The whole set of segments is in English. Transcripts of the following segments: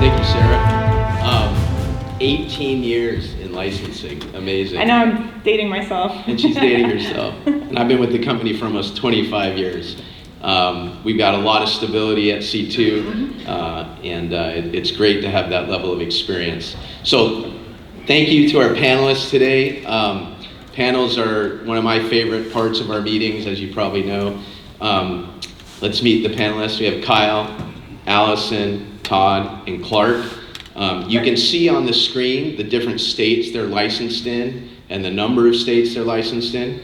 Thank you, Sarah. 18 years in licensing, amazing. I know I'm dating myself. And she's dating herself. And I've been with the company for almost 25 years. We've got a lot of stability at C2, and it's great to have that level of experience. So thank you to our panelists today. Panels are one of my favorite parts of our meetings, as you probably know. Let's meet the panelists. We have Kyle, Allison, Todd, and Clark. You can see on the screen the different states they're licensed in and the number of states they're licensed in.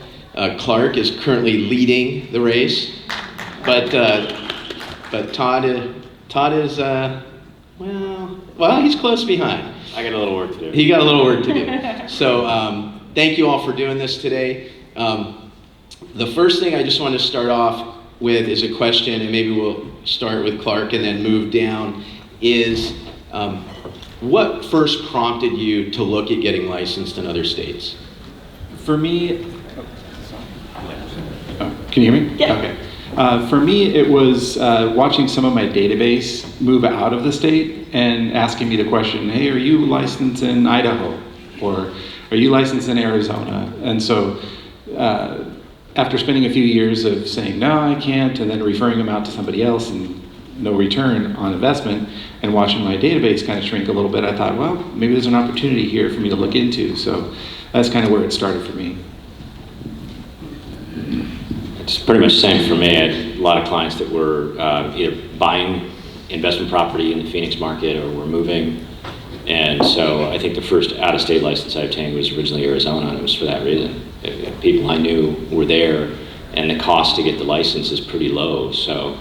Clark is currently leading the race, but Todd is well, he's close behind. I got a little work to do. He got a little work to do. So thank you all for doing this today. The first thing I just want to start off with is a question, and maybe we'll start with Clark and then move down, is what first prompted you to look at getting licensed in other states? For me, can you hear me? Yeah. Okay. For me, it was watching some of my database move out of the state and asking me the question, hey, are you licensed in Idaho? Or are you licensed in Arizona? And so after spending a few years of saying, no, I can't, and then referring them out to somebody else and no return on investment, and watching my database kind of shrink a little bit, I thought, well, maybe there's an opportunity here for me to look into. So that's kind of where it started for me. It's pretty much the same for me. I had a lot of clients that were either buying investment property in the Phoenix market or were moving. And so I think the first out-of-state license I obtained was originally Arizona, and it was for that reason. People I knew were there, and the cost to get the license is pretty low. So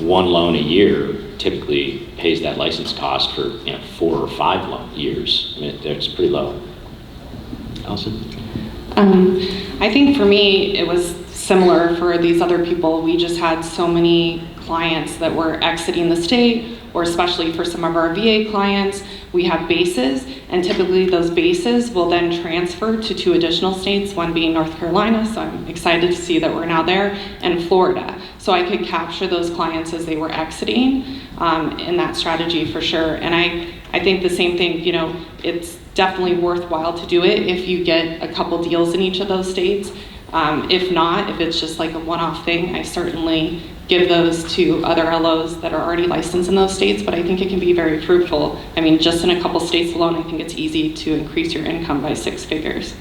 one loan a year typically pays that license cost for 4 or 5 years. I mean, it's pretty low. Allison? I think for me, it was similar for these other people. We just had so many clients that were exiting the state, or especially for some of our VA clients, we have bases, and typically those bases will then transfer to 2 additional states, one being North Carolina, so I'm excited to see that we're now there, and Florida. So I could capture those clients as they were exiting in that strategy for sure. And I think the same thing, it's definitely worthwhile to do it if you get a couple deals in each of those states. If not, if it's just like a one-off thing, I certainly give those to other LOs that are already licensed in those states, but I think it can be very fruitful. I mean, just in a couple states alone, I think it's easy to increase your income by 6 figures.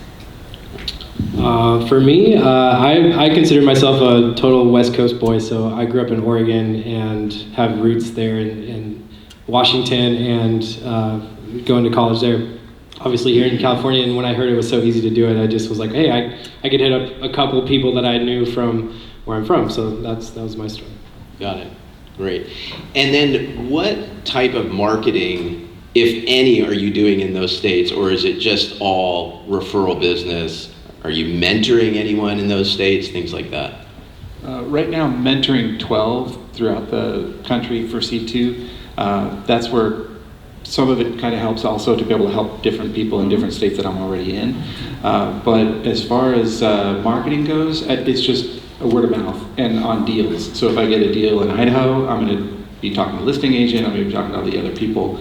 For me, I consider myself a total West Coast boy, so I grew up in Oregon and have roots there in Washington and going to college there. Obviously here in California, and when I heard it was so easy to do it, I just was like, hey, I could hit up a couple people that I knew from where I'm from, so that was my story. Got it. Great. And then what type of marketing, if any, are you doing in those states, or is it just all referral business? Are you mentoring anyone in those states, things like that? Right now, I'm mentoring 12 throughout the country for C2. That's where some of it kind of helps also to be able to help different people in different states that I'm already in. But as far as marketing goes, it's just a word of mouth and on deals. So if I get a deal in Idaho, I'm going to be talking to the listing agent, I'm going to be talking to all the other people.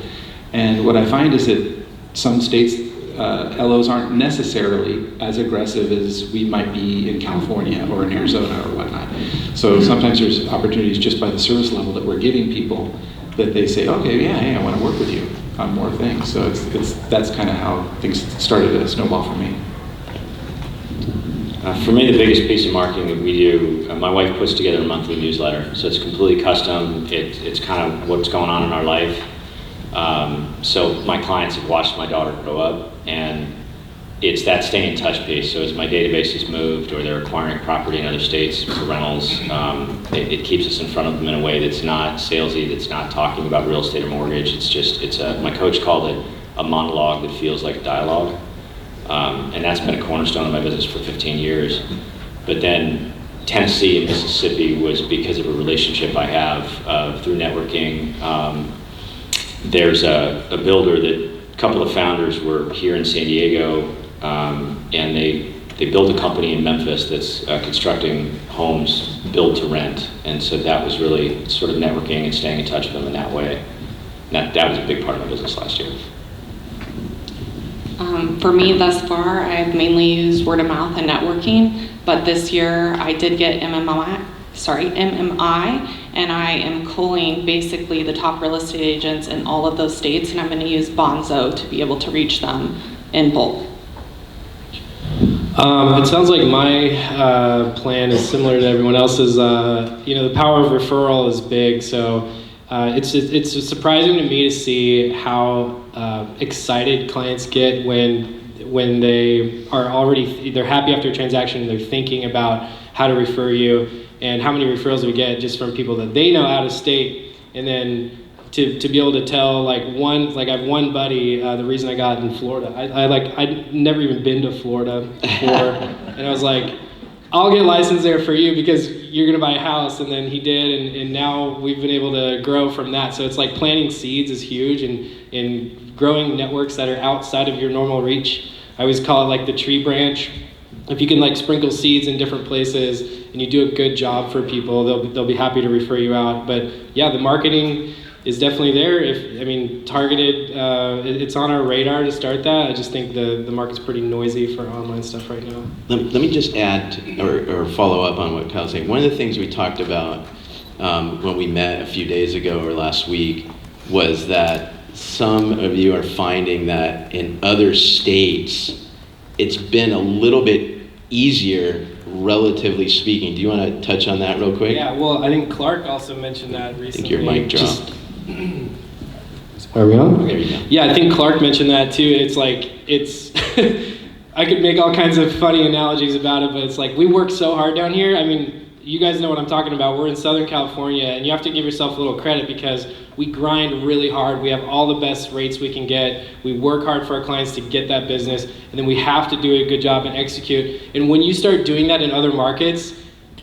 And what I find is that some states, LOs aren't necessarily as aggressive as we might be in California or in Arizona or whatnot. So sometimes there's opportunities just by the service level that we're giving people that they say, okay, yeah, hey, I want to work with you on more things. So that's kind of how things started to snowball for me. For me, the biggest piece of marketing that we do, my wife puts together a monthly newsletter. So it's completely custom. It's kind of what's going on in our life. So my clients have watched my daughter grow up, and it's that stay in touch piece. So as my database has moved, or they're acquiring property in other states for rentals, it keeps us in front of them in a way that's not salesy, that's not talking about real estate or mortgage. My coach called it a monologue that feels like a dialogue. And that's been a cornerstone of my business for 15 years. But then Tennessee and Mississippi was because of a relationship I have through networking. There's a builder that a couple of founders were here in San Diego, and they built a company in Memphis that's constructing homes built to rent. And so that was really sort of networking and staying in touch with them in that way. That was a big part of my business last year. For me thus far, I've mainly used word of mouth and networking, but this year I did get MMI, and I am calling basically the top real estate agents in all of those states, and I'm going to use Bonzo to be able to reach them in bulk. It sounds like my plan is similar to everyone else's. The power of referral is big, so it's surprising to me to see how excited clients get when they are they're happy after a transaction and they're thinking about how to refer you, and how many referrals we get just from people that they know out of state, and then to be able to tell I have one buddy, the reason I got in Florida, I'd never even been to Florida before, and I was like, I'll get licensed there for you because you're gonna buy a house, and then he did, and now we've been able to grow from that. So it's like planting seeds is huge, and growing networks that are outside of your normal reach. I always call it like the tree branch. If you can sprinkle seeds in different places and you do a good job for people, they'll be happy to refer you out. But yeah, the marketing is definitely there. Targeted, it's on our radar to start that. I just think the market's pretty noisy for online stuff right now. Let me just add or follow up on what Kyle's saying. One of the things we talked about when we met a few days ago or last week was that some of you are finding that in other states, it's been a little bit easier, relatively speaking. Do you want to touch on that real quick? Yeah, well, I think Clark also mentioned that recently. I think your mic dropped. Are we on? There you go. Yeah, I think Clark mentioned that too. It's I could make all kinds of funny analogies about it, but it's we work so hard down here. You guys know what I'm talking about. We're in Southern California, and you have to give yourself a little credit because we grind really hard. We have all the best rates we can get. We work hard for our clients to get that business, and then we have to do a good job and execute. And when you start doing that in other markets,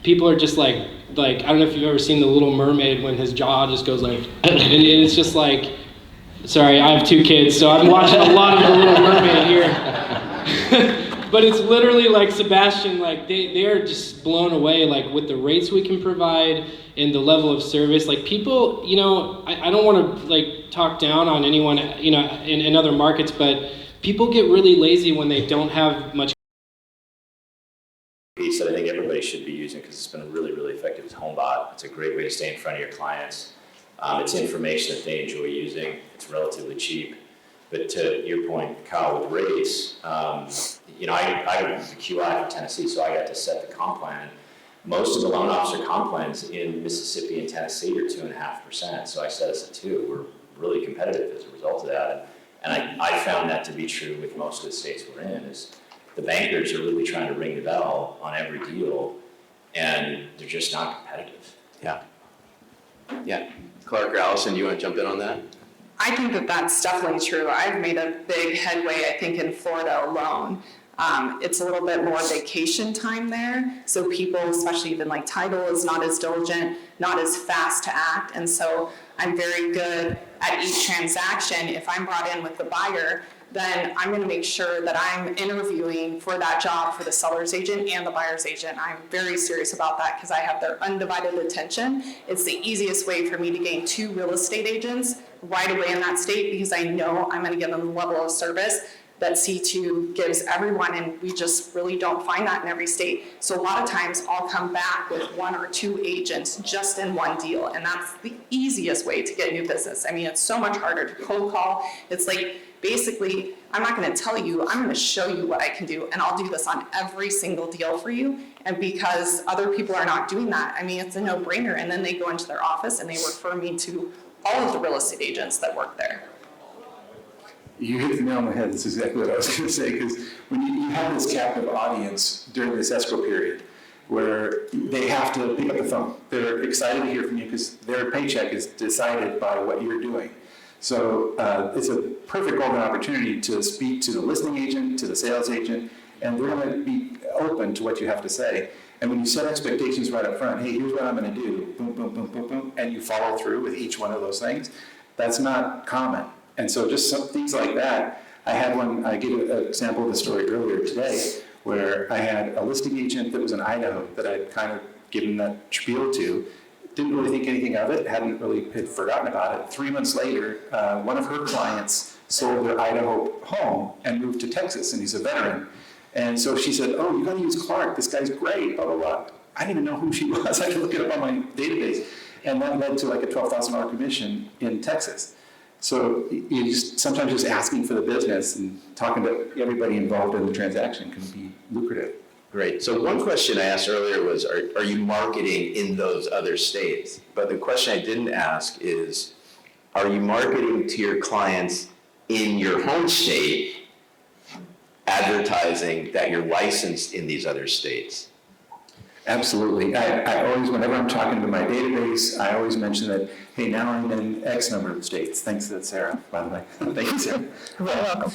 people are just like I don't know if you've ever seen The Little Mermaid when his jaw just goes and it's just sorry, I have 2 kids, so I'm watching a lot of The Little Mermaid here. But it's literally like Sebastian, they are just blown away with the rates we can provide and the level of service. People, I don't want to talk down on anyone, in other markets, but people get really lazy when they don't have much. Piece that I think everybody should be using because it's been really, really effective is HomeBot. It's a great way to stay in front of your clients. It's information that they enjoy using. It's relatively cheap. But to your point, Kyle, with rates, I was the QI for Tennessee, so I got to set the comp plan. Most of the loan officer comp plans in Mississippi and Tennessee are 2.5%, so I set us at 2. We're really competitive as a result of that. And I found that to be true with most of the states we're in, is the bankers are really trying to ring the bell on every deal, and they're just not competitive. Yeah. Clark or Allison, you want to jump in on that? I think that that's definitely true. I've made a big headway, I think, in Florida alone. It's a little bit more vacation time there, so people, especially even title, is not as diligent, not as fast to act, and so I'm very good at each transaction. If I'm brought in with the buyer, then I'm going to make sure that I'm interviewing for that job for the seller's agent and the buyer's agent. I'm very serious about that because I have their undivided attention. It's the easiest way for me to gain 2 real estate agents right away in that state because I know I'm going to give them the level of service that C2 gives everyone, and we just really don't find that in every state. So a lot of times I'll come back with 1 or 2 agents just in one deal, and that's the easiest way to get new business. It's so much harder to cold call. It's basically, I'm not going to tell you, I'm going to show you what I can do, and I'll do this on every single deal for you. And because other people are not doing that, it's a no-brainer. And then they go into their office and they refer me to all of the real estate agents that work there. You hit the nail on the head. That's exactly what I was going to say, because when you have this captive audience during this escrow period where they have to pick up the phone, they're excited to hear from you because their paycheck is decided by what you're doing. So it's a perfect golden opportunity to speak to the listing agent, to the sales agent, and they're going to be open to what you have to say. And when you set expectations right up front, hey, here's what I'm going to do, boom, boom, boom, boom, boom, and you follow through with each one of those things, that's not common. And so just some things like that. I gave an example of the story earlier today where I had a listing agent that was in Idaho that I'd kind of given that spiel to. didn't really think anything of it, had forgotten about it. 3 months later, one of her clients sold their Idaho home and moved to Texas, and he's a veteran. And so she said, oh, you gotta use Clark, this guy's great, blah, blah, blah. I didn't even know who she was. I had to look it up on my database. And that led to like a $12,000 commission in Texas. So you just sometimes just asking for the business and talking to everybody involved in the transaction can be lucrative. Great. So one question I asked earlier was, are you marketing in those other states? But the question I didn't ask is, are you marketing to your clients in your home state, advertising that you're licensed in these other states? Absolutely. I always, whenever I'm talking to my database, I always mention that, hey, now I'm in X number of states. Thanks to Sarah, by the way. Thank you, Sarah. You're welcome.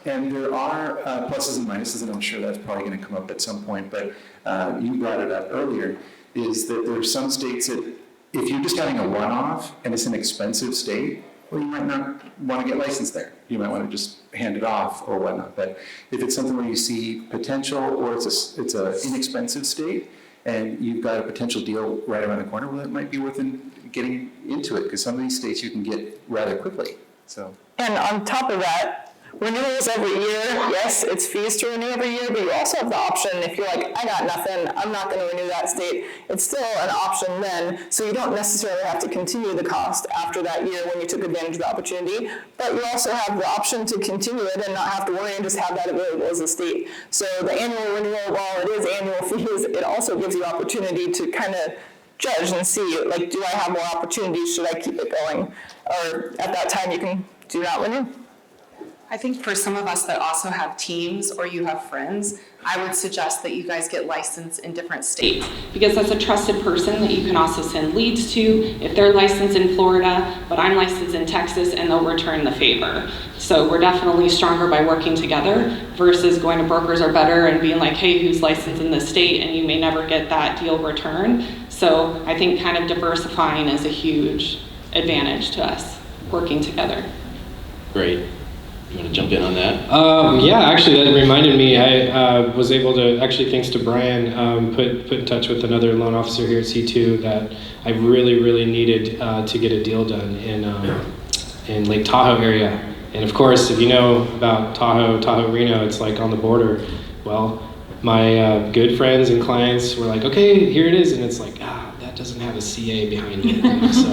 And there are pluses and minuses, and I'm sure that's probably going to come up at some point, but you brought it up earlier, is that there are some states that if you're just having a one-off and it's an expensive state, well, you might not want to get licensed there. You might want to just hand it off or whatnot. But if it's something where you see potential, or it's an inexpensive state, and you've got a potential deal right around the corner, well, it might be worth getting into it, because some of these states you can get rather quickly. So. And on top of that, renewals every year, yes, it's fees to renew every year, but you also have the option, if you're like, I got nothing, I'm not going to renew that state, it's still an option then, so you don't necessarily have to continue the cost after that year when you took advantage of the opportunity, but you also have the option to continue it and not have to worry and just have that available as a state. So the annual renewal, while it is annual fees, it also gives you opportunity to kind of judge and see, like, do I have more opportunities, should I keep it going? Or at that time you can do not renew. I think for some of us that also have teams or you have friends, I would suggest that you guys get licensed in different states. Because that's a trusted person that you can also send leads to if they're licensed in Florida, but I'm licensed in Texas, and they'll return the favor. So we're definitely stronger by working together versus going to brokers are better and being like, hey, who's licensed in this state? And you may never get that deal returned. So I think kind of diversifying is a huge advantage to us working together. Great. You want to jump in on that? Yeah, actually, that reminded me. I was able to, actually, thanks to Brian, put in touch with another loan officer here at C2 that I really needed to get a deal done in Lake Tahoe area. And of course, if you know about Tahoe, Reno, it's like on the border. Well, my good friends and clients were like, okay, here it is, and it's like, that doesn't have a CA behind it. So,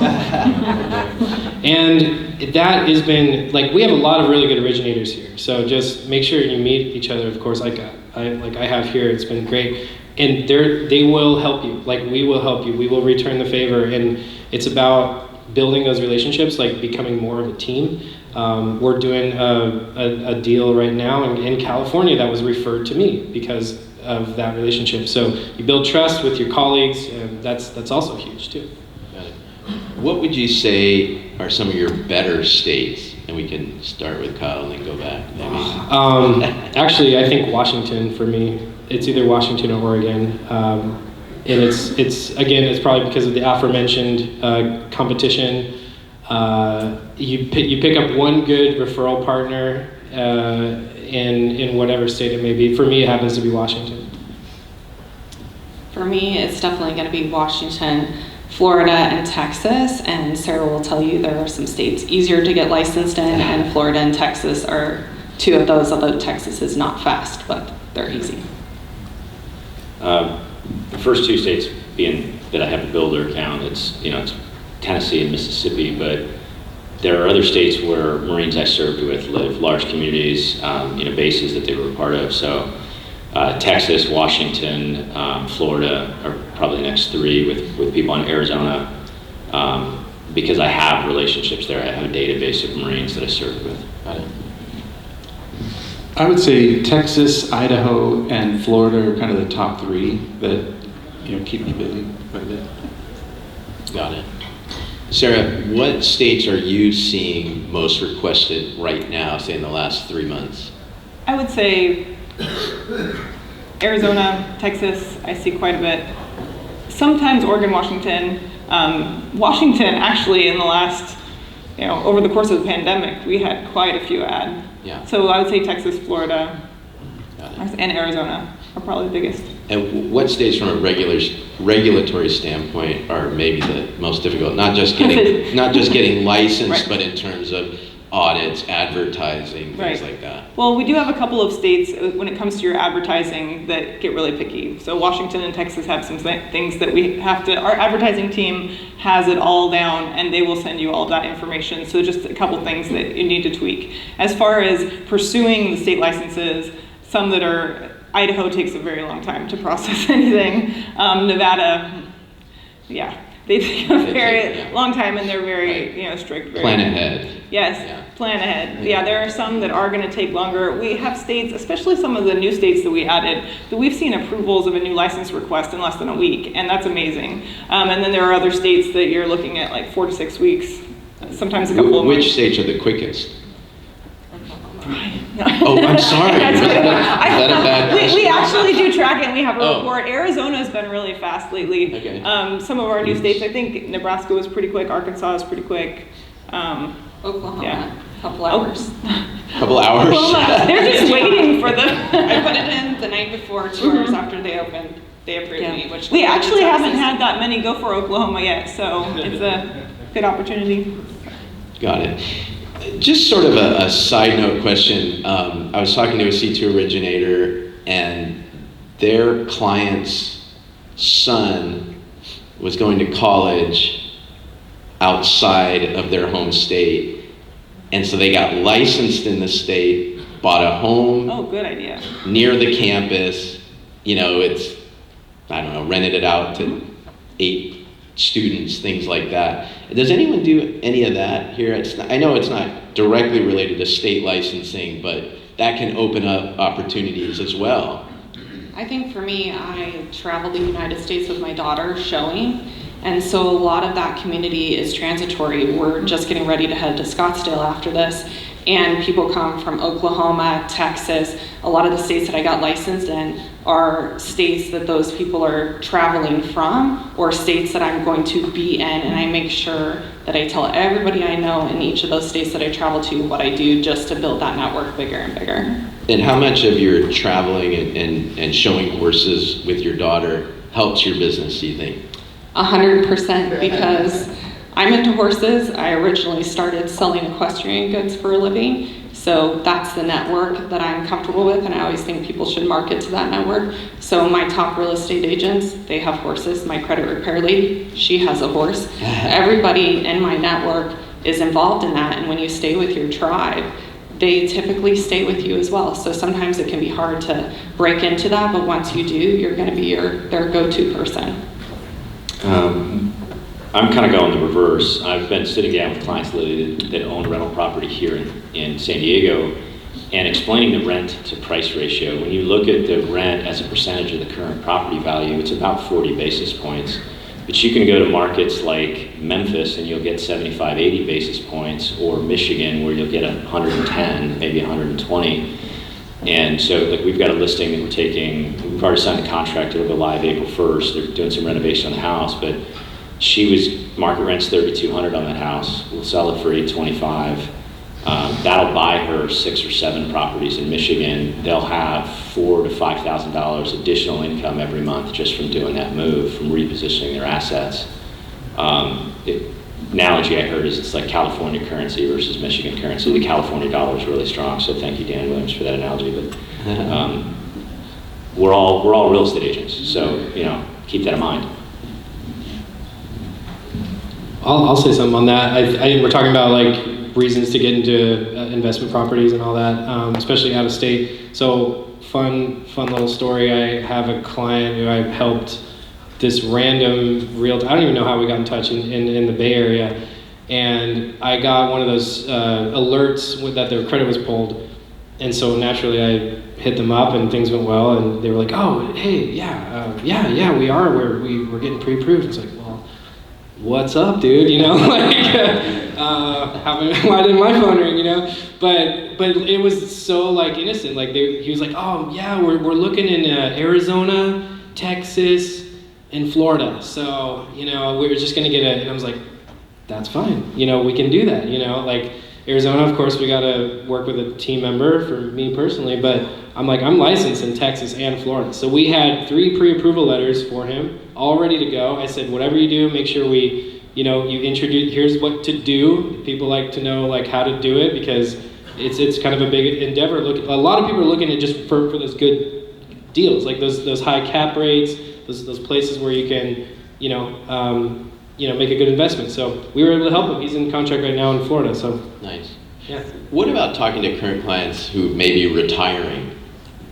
and that has been, like, we have a lot of really good originators here. So just make sure you meet each other, of course, like I have here. It's been great. And they will help you. Like, we will help you. We will return the favor. And it's about building those relationships, like becoming more of a team. We're doing a deal right now in California that was referred to me because of that relationship. So you build trust with your colleagues, and that's also huge too. Got it. What would you say are some of your better states? And we can start with Kyle and then go back. Actually, I think Washington for me. It's either Washington or Oregon. And it's again, it's probably because of the aforementioned competition. You pick up one good referral partner in whatever state it may be. For me, it happens to be Washington. For me, it's definitely going to be Washington, Florida, and Texas. And Sarah will tell you there are some states easier to get licensed in, and Florida and Texas are two of those, although Texas is not fast, but they're easy. The first two states being that I have a builder account, it's Tennessee and Mississippi, but there are other states where Marines I served with live, large communities, bases that they were a part of. So Texas, Washington, Florida are probably the next three with people in Arizona, because I have relationships there. I have a database of Marines that I served with. I would say Texas, Idaho, and Florida are kind of the top three that keep me busy quite a bit. Got it. Sarah, what states are you seeing most requested right now, say in the last 3 months? I would say Arizona, Texas, I see quite a bit. Sometimes Oregon, Washington. Washington, actually, in the last, over the course of the pandemic, we had quite a few ads. Yeah. So I would say Texas, Florida, and Arizona are probably the biggest. And what states from a regulatory standpoint are maybe the most difficult? Not just getting licensed, Right. but in terms of audits, advertising, things Right. like that. Well, we do have a couple of states when it comes to your advertising that get really picky. So Washington and Texas have some things that we have to, our advertising team has it all down and they will send you all that information. So just a couple things that you need to tweak. As far as pursuing the state licenses, some that are, Idaho takes a very long time to process anything. Nevada, yeah, they take a very long time and they're very, strict. Very, Plan ahead. Yes, Yeah. plan ahead. Yeah, there are some that are going to take longer. We have states, especially some of the new states that we added, that we've seen approvals of a new license request in less than a week, and that's amazing. And then there are other states that you're looking at like 4 to 6 weeks, sometimes a couple of months. Which states are the quickest? Oh, I'm sorry. That's Was okay. that a bad question? We actually do track it and we have a Oh. report. Arizona's been really fast lately. Okay. Some of our new states, I think Nebraska was pretty quick, Arkansas is pretty quick. Oklahoma, Yeah. couple hours. Couple hours? Oklahoma, they're just waiting for the. I put it in the night before, 2 hours after they opened. They approved me, which We actually haven't Texas. had that many go for Oklahoma yet, so it's a good opportunity. Got it. Just sort of a side note question. I was talking to a C2 originator, and their client's son was going to college outside of their home state. And so they got licensed in the state, bought a home Oh, good idea. near the campus. It's, I don't know, rented it out to 8 students, things like that. Does anyone do any of that here? I know it's not directly related to state licensing, but that can open up opportunities as well. I think for me, I traveled the United States with my daughter showing, and so a lot of that community is transitory. We're just getting ready to head to Scottsdale after this, and people come from Oklahoma, Texas. A lot of the states that I got licensed in are states that those people are traveling from, or states that I'm going to be in, and I make sure that I tell everybody I know in each of those states that I travel to what I do just to build that network bigger and bigger. And how much of your traveling and showing horses with your daughter helps your business, do you think? 100%, because I'm into horses. I originally started selling equestrian goods for a living, so that's the network that I'm comfortable with, and I always think people should market to that network. So my top real estate agents, they have horses. My credit repair lady, she has a horse. Everybody in my network is involved in that, and when you stay with your tribe, they typically stay with you as well. So sometimes it can be hard to break into that, but once you do, you're going to be their go-to person. I'm kind of going the reverse. I've been sitting down with clients that own rental property here in San Diego and explaining the rent to price ratio. When you look at the rent as a percentage of the current property value, it's about 40 basis points. But you can go to markets like Memphis and you'll get 75, 80 basis points, or Michigan where you'll get 110, maybe 120. And so like we've got a listing that we've already signed a contract, it'll go live April 1st. They're doing some renovation on the house, but market rent's $3,200 on that house. We'll sell it for $825. That'll buy her 6 or 7 properties in Michigan. They'll have $4,000 to $5,000 additional income every month just from doing that move, from repositioning their assets. Analogy I heard is it's like California currency versus Michigan currency. The California dollar is really strong, so thank you, Dan Williams, for that analogy. But we're all real estate agents, so keep that in mind. I'll say something on that. We're talking about like reasons to get into investment properties and all that, especially out of state. So fun little story. I have a client who I've helped this random realtor. I don't even know how we got in touch in the Bay Area, and I got one of those alerts that their credit was pulled, and so naturally I hit them up and things went well, and they were like, "Oh, hey, yeah, we are. We're getting pre-approved." It's like, well, what's up, dude? Why didn't my phone ring? But it was so like innocent. Like he was like, "Oh yeah, we're looking in Arizona, Texas, and Florida. So we were just gonna get and I was like, that's fine. We can do that. It Arizona, of course, we got to work with a team member for me personally, but I'm licensed in Texas and Florida. So we had 3 pre-approval letters for him, all ready to go. I said, whatever you do, make sure you introduce, here's what to do. People like to know how to do it because it's kind of a big endeavor. A lot of people are looking at just for those good deals, like those high cap rates, those places where you can, make a good investment. So we were able to help him. He's in contract right now in Florida. So Nice. yeah. What about talking to current clients who may be retiring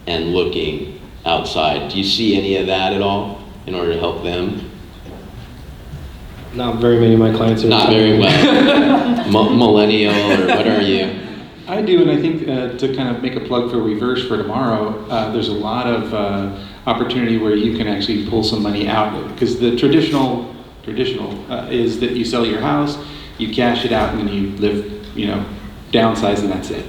and looking outside? Do you see any of that at all in order to help them? Not very many of my clients are Not very well. Millennial, or what are you? I do, and I think to kind of make a plug for Reverse for tomorrow, there's a lot of opportunity where you can actually pull some money out, because the traditional is that you sell your house, you cash it out, and then you live, downsize, and that's it.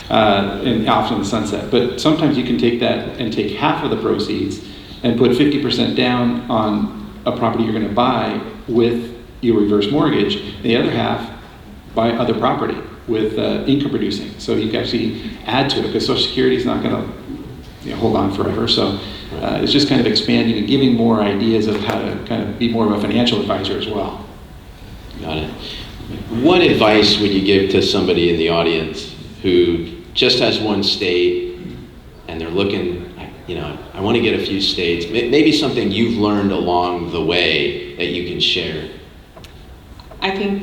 And off in the sunset. But sometimes you can take that and take half of the proceeds and put 50% down on a property you're going to buy with your reverse mortgage, and the other half buy other property with income producing. So you can actually add to it, because Social Security is not going to hold on forever. So it's just kind of expanding and giving more ideas of how to kind of be more of a financial advisor as well. Got it. What advice would you give to somebody in the audience who just has one state and they're looking, I want to get a few states, maybe something you've learned along the way that you can share? I think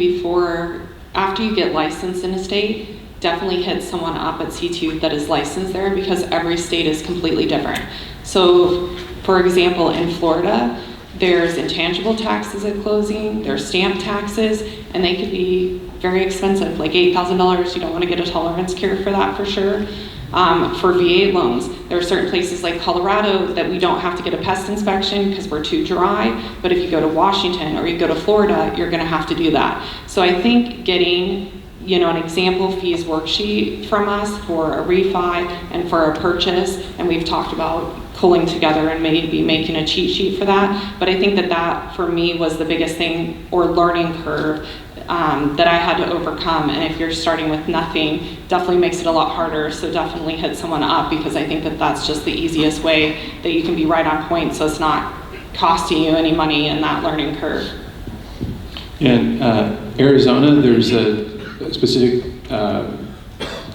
after you get licensed in a state, definitely hit someone up at C2 that is licensed there, because every state is completely different. So, for example, in Florida, there's intangible taxes at closing, there's stamp taxes, and they could be very expensive, like $8,000. You don't want to get a tolerance cure for that for sure. For VA loans, there are certain places like Colorado that we don't have to get a pest inspection because we're too dry, but if you go to Washington or you go to Florida, you're going to have to do that. So I think getting an example fees worksheet from us for a refi and for a purchase, and we've talked about pulling together and maybe making a cheat sheet for that, but I think that for me was the biggest thing, or learning curve, that I had to overcome. And if you're starting with nothing, definitely makes it a lot harder. So definitely hit someone up, because I think that's just the easiest way that you can be right on point, so it's not costing you any money in that learning curve. In Arizona, there's a specific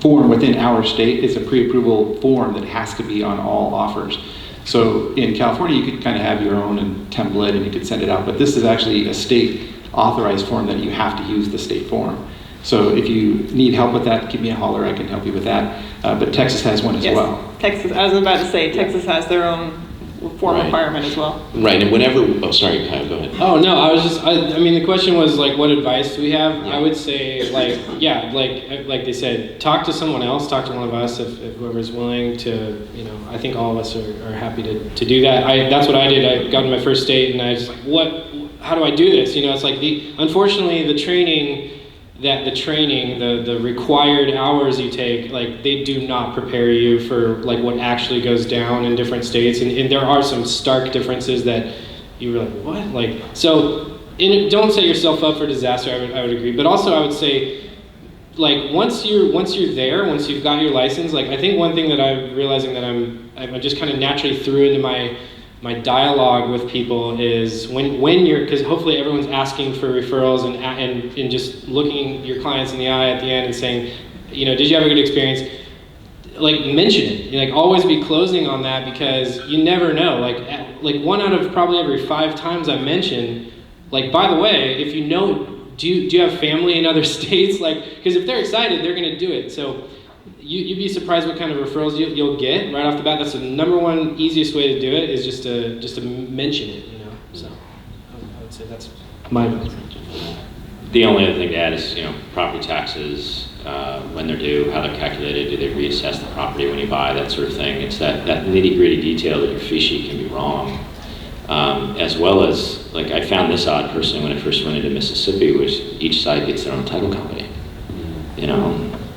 form within our state. It's a pre-approval form that has to be on all offers. So in California, you could kind of have your own template and you could send it out, but this is actually a state authorized form that you have to use the state form. So if you need help with that, give me a holler, I can help you with that. But Texas has one as well. Texas, I was about to say, Texas has their own form requirement as well. Right, and sorry, Kyle, go ahead. Oh, no, the question was what advice do we have? I would say like they said, talk to someone else, talk to one of us if whoever's willing to, I think all of us are happy to do that. That's what I did. I got in my first state and I was like, how do I do this? It's like unfortunately the training, the required hours you take, they do not prepare you for what actually goes down in different states, and there are some stark differences that you were like, what? So don't set yourself up for disaster. I would agree, but also I would say, once you're there, once you've got your license, I think one thing that I'm realizing that I just kind of naturally threw into my dialogue with people is when you're, because hopefully everyone's asking for referrals and just looking your clients in the eye at the end and saying, did you have a good experience? Mention it. Always be closing on that, because you never know. One out of probably every 5 times I mention, by the way, if do you have family in other states? Because if they're excited, they're going to do it. So you'd be surprised what kind of referrals you'll get right off the bat. That's the number one easiest way to do it, is just to mention it, So I would say that's my advice. The only other thing to add is, property taxes, when they're due, how they're calculated, do they reassess the property when you buy, that sort of thing. It's that nitty-gritty detail that your fee sheet can be wrong. As well as, I found this odd personally when I first went into Mississippi, which each side gets their own title company.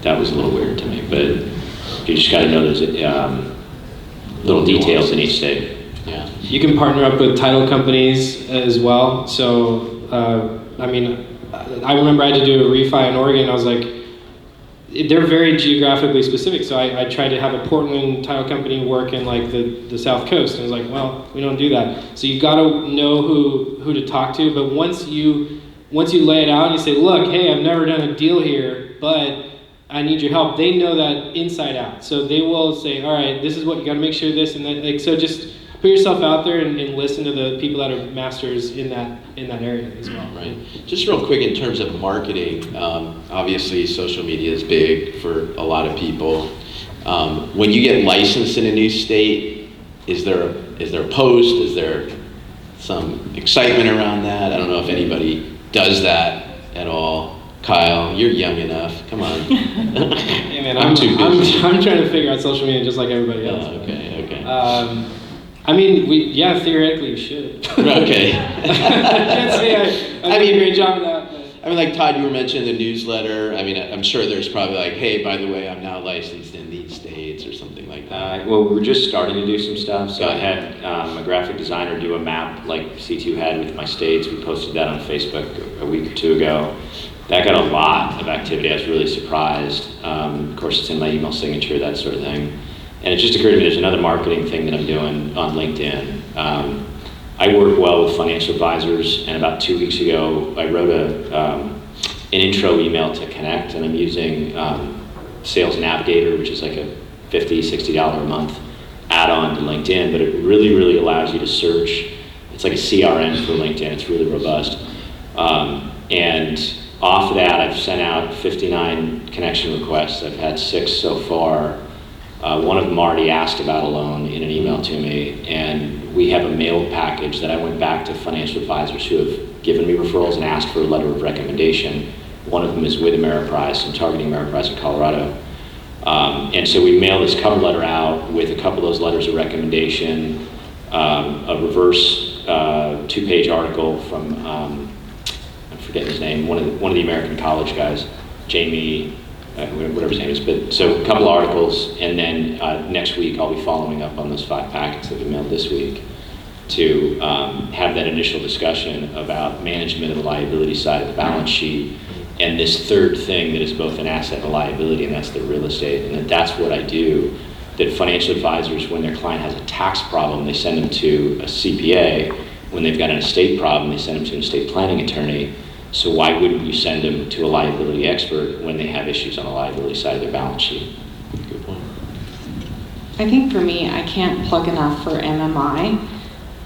That was a little weird to me, but you just got to know there's little details in each state. Yeah. You can partner up with title companies as well. So, I remember I had to do a refi in Oregon. I was like, they're very geographically specific. So I tried to have a Portland title company work in like the South Coast, and I was like, well, we don't do that. So you got to know who to talk to. But once you lay it out and you say, look, hey, I've never done a deal here, but I need your help. They know that inside out. So they will say, all right, this is what you got to make sure this and that. Like, so just put yourself out there and listen to the people that are masters in that area as well. Right. Just real quick in terms of marketing, obviously social media is big for a lot of people. When you get licensed in a new state, is there a post? Is there some excitement around that? I don't know if anybody does that at all. Kyle, you're young enough. Come on. Hey man, I'm too busy. I'm trying to figure out social media just like everybody else. Okay. I mean, theoretically you should. Okay. I can't say I did a great job of that. But. I mean, like Todd, you were mentioning the newsletter. I mean, I'm sure there's probably like, hey, by the way, I'm now licensed in these states or something like that. Well, we're just starting to do some stuff. So Got I it. had a graphic designer do a map like C2 had with my states. We posted that on Facebook a week or two ago. That got a lot of activity. I was really surprised. Of course, it's in my email signature, that sort of thing. And it just occurred to me there's another marketing thing that I'm doing on LinkedIn. I work well with financial advisors, and about 2 weeks ago, I wrote an intro email to Connect, and I'm using Sales Navigator, which is like a $50, $60 a month add-on to LinkedIn, but it really, really allows you to search. It's like a CRM for LinkedIn. It's really robust. And off of that, I've sent out 59 connection requests. I've had 6 so far. One of them already asked about a loan in an email to me, and we have a mailed package that I went back to financial advisors who have given me referrals and asked for a letter of recommendation. One of them is with Ameriprise, I'm targeting Ameriprise in Colorado. And so we mail this cover letter out with a couple of those letters of recommendation, a reverse 2-page article from, I'm forgetting his name, one of the American college guys, Jamie, whatever his name is. But so a couple of articles, and then next week I'll be following up on those 5 packets that we mailed this week to have that initial discussion about management of the liability side of the balance sheet, and this third thing that is both an asset and a liability, and that's the real estate. And that's what I do. That financial advisors, when their client has a tax problem, they send them to a CPA. When they've got an estate problem, they send them to an estate planning attorney. So why wouldn't you send them to a liability expert when they have issues on the liability side of their balance sheet? Good point. I think for me, I can't plug enough for MMI.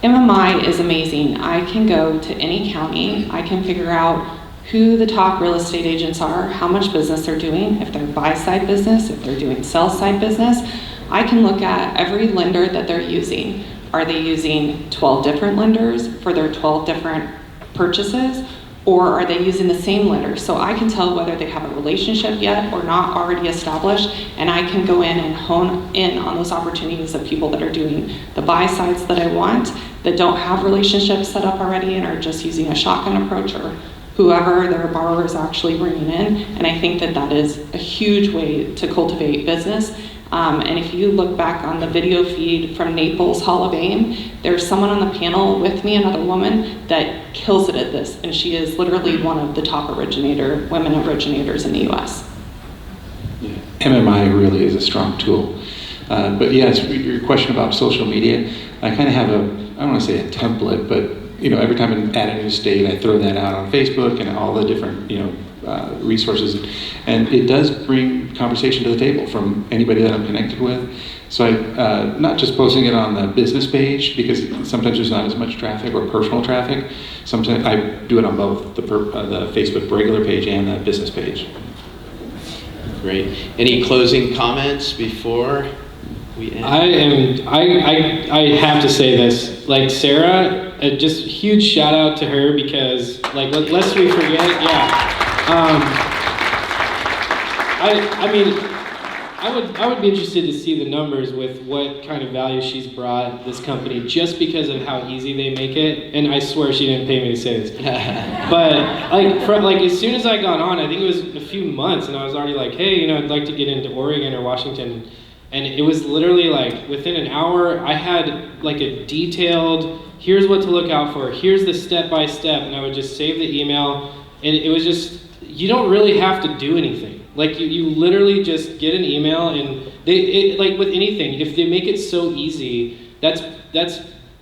MMI is amazing. I can go to any county, I can figure out who the top real estate agents are, how much business they're doing, if they're buy-side business, if they're doing sell-side business. I can look at every lender that they're using. Are they using 12 different lenders for their 12 different purchases? Or are they using the same lender? So I can tell whether they have a relationship yet or not already established, and I can go in and hone in on those opportunities of people that are doing the buy sides that I want, that don't have relationships set up already and are just using a shotgun approach, or whoever their borrower is actually bringing in. And I think that that is a huge way to cultivate business. And if you look back on the video feed from Naples Hall of Fame, there's someone on the panel with me, another woman, that kills it at this. And she is literally one of the top women originators in the US. Yeah. MMI really is a strong tool. But yes, your question about social media, I kind of have I don't want to say a template, but every time I'm at a new state, I throw that out on Facebook and all the different, resources, and it does bring conversation to the table from anybody that I'm connected with. So I, not just posting it on the business page, because sometimes there's not as much traffic or personal traffic. Sometimes I do it on both the Facebook regular page and the business page. Great. Any closing comments before we end? I have to say this, like Sarah, just huge shout out to her, because lest we forget, yeah. I would be interested to see the numbers with what kind of value she's brought this company, just because of how easy they make it. And I swear she didn't pay me to say this. But as soon as I got on, I think it was a few months, and I was already like, hey, I'd like to get into Oregon or Washington. And it was literally within an hour, I had a detailed, here's what to look out for, here's the step-by-step, and I would just save the email. And it was just, you don't really have to do anything. Like you literally just get an email, and like with anything, if they make it so easy, that's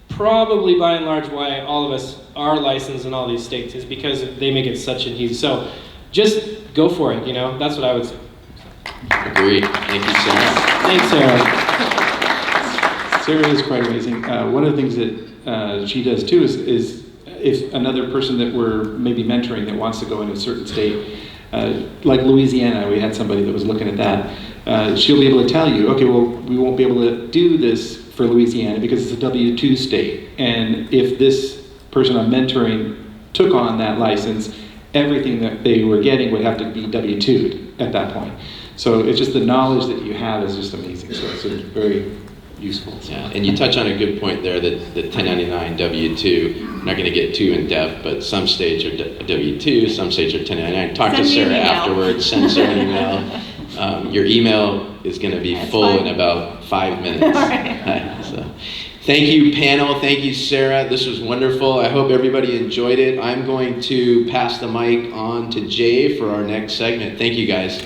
probably by and large why all of us are licensed in all these states, is because they make it such an easy. So just go for it, that's what I would say. Agreed. Thank you, Sarah. Thanks, Sarah. Sarah is quite amazing. One of the things that she does too is if another person that we're maybe mentoring that wants to go in a certain state, like Louisiana, we had somebody that was looking at that, she'll be able to tell you, okay, well, we won't be able to do this for Louisiana because it's a W-2 state. And if this person I'm mentoring took on that license, everything that they were getting would have to be W-2'd at that point. So it's just the knowledge that you have is just amazing. So it's very useful. So. Yeah, and you touch on a good point there that the 1099 W-2, I'm not going to get too in depth, but some states are W-2, some states are 1099. Talk to Sarah afterwards, send Sarah an email. Your email is going to be full in about 5 minutes. So, thank you, panel. Thank you, Sarah. This was wonderful. I hope everybody enjoyed it. I'm going to pass the mic on to Jay for our next segment. Thank you, guys.